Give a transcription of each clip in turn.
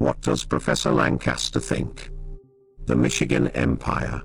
What does Professor Lancaster think? The Michigan Empire.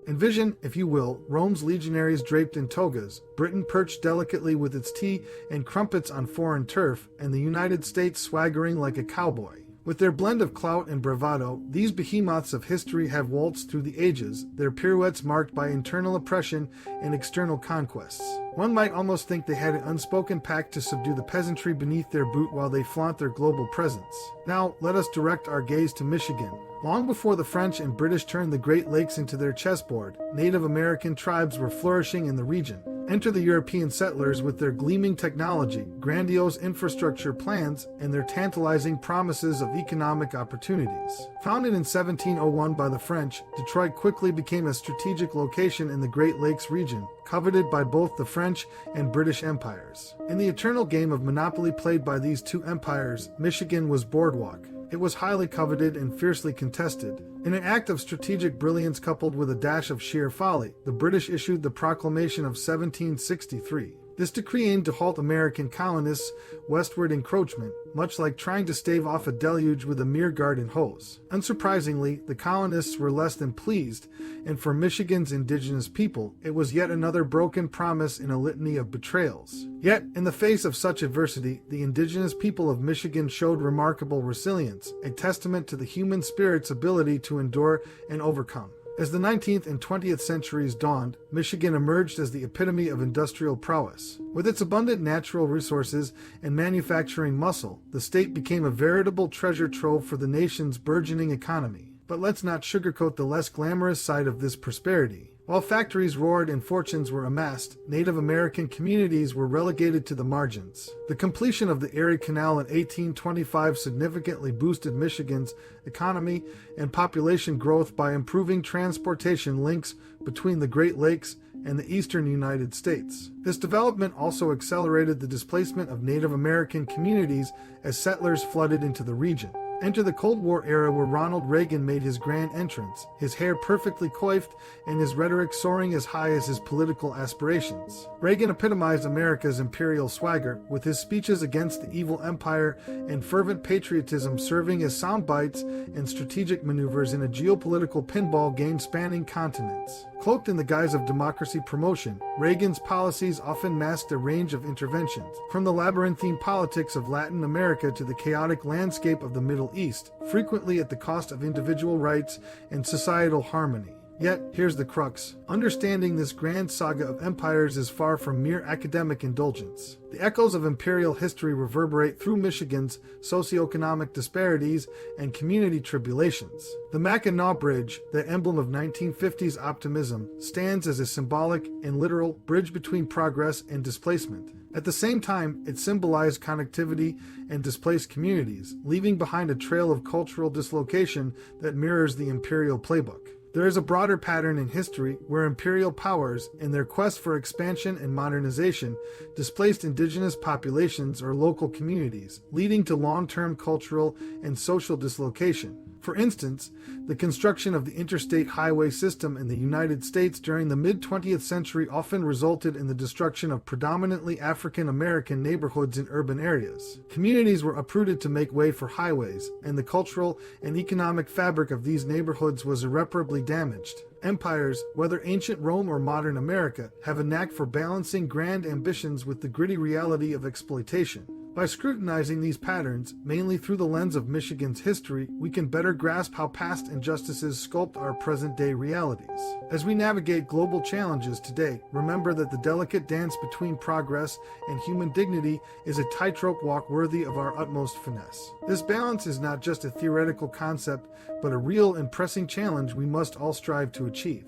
Envision, if you will, Rome's legionaries draped in togas, Britain perched delicately with its tea and crumpets on foreign turf, and the United States swaggering like a cowboy. With their blend of clout and bravado, these behemoths of history have waltzed through the ages, their pirouettes marked by internal oppression and external conquests. One might almost think they had an unspoken pact to subdue the peasantry beneath their boot while they flaunt their global presence. Now, let us direct our gaze to Michigan. Long before the French and British turned the Great Lakes into their chessboard, Native American tribes were flourishing in the region. Enter the European settlers with their gleaming technology, grandiose infrastructure plans, and their tantalizing promises of economic opportunities. Founded in 1701 by the French, Detroit quickly became a strategic location in the Great Lakes region, coveted by both the French and British empires. In the eternal game of monopoly played by these two empires, Michigan was boardwalk. It was highly coveted and fiercely contested. In an act of strategic brilliance coupled with a dash of sheer folly, the British issued the Proclamation of 1763. This decree aimed to halt American colonists' westward encroachment, much like trying to stave off a deluge with a mere garden hose. Unsurprisingly, the colonists were less than pleased, and for Michigan's indigenous people, it was yet another broken promise in a litany of betrayals. Yet, in the face of such adversity, the indigenous people of Michigan showed remarkable resilience, a testament to the human spirit's ability to endure and overcome. As the 19th and 20th centuries dawned, Michigan emerged as the epitome of industrial prowess. With its abundant natural resources and manufacturing muscle, the state became a veritable treasure trove for the nation's burgeoning economy. But let's not sugarcoat the less glamorous side of this prosperity. While factories roared and fortunes were amassed, Native American communities were relegated to the margins. The completion of the Erie Canal in 1825 significantly boosted Michigan's economy and population growth by improving transportation links between the Great Lakes and the eastern United States. This development also accelerated the displacement of Native American communities as settlers flooded into the region. Enter the Cold War era where Ronald Reagan made his grand entrance, his hair perfectly coiffed and his rhetoric soaring as high as his political aspirations. Reagan epitomized America's imperial swagger, with his speeches against the evil empire and fervent patriotism serving as sound bites and strategic maneuvers in a geopolitical pinball game spanning continents. Cloaked in the guise of democracy promotion, Reagan's policies often masked a range of interventions, from the labyrinthine politics of Latin America to the chaotic landscape of the Middle East, frequently at the cost of individual rights and societal harmony. Yet, here's the crux. Understanding this grand saga of empires is far from mere academic indulgence. The echoes of imperial history reverberate through Michigan's socioeconomic disparities and community tribulations. The Mackinac Bridge, the emblem of 1950s optimism, stands as a symbolic and literal bridge between progress and displacement. At the same time, it symbolized connectivity and displaced communities, leaving behind a trail of cultural dislocation that mirrors the imperial playbook. There is a broader pattern in history where imperial powers, in their quest for expansion and modernization, displaced indigenous populations or local communities, leading to long-term cultural and social dislocation. For instance, the construction of the interstate highway system in the United States during the mid-20th century often resulted in the destruction of predominantly African American neighborhoods in urban areas. Communities were uprooted to make way for highways, and the cultural and economic fabric of these neighborhoods was irreparably damaged. Empires, whether ancient Rome or modern America, have a knack for balancing grand ambitions with the gritty reality of exploitation. By scrutinizing these patterns, mainly through the lens of Michigan's history, we can better grasp how past injustices sculpt our present-day realities. As we navigate global challenges today, remember that the delicate dance between progress and human dignity is a tightrope walk worthy of our utmost finesse. This balance is not just a theoretical concept, but a real and pressing challenge we must all strive to achieve.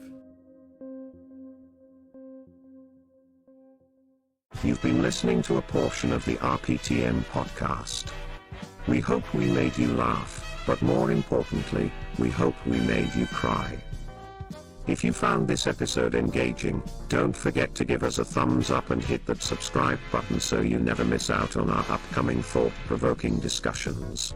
You've been listening to a portion of the RPTM Podcast. We hope we made you laugh, but more importantly, we hope we made you cry. If you found this episode engaging, don't forget to give us a thumbs up and hit that subscribe button so you never miss out on our upcoming thought-provoking discussions.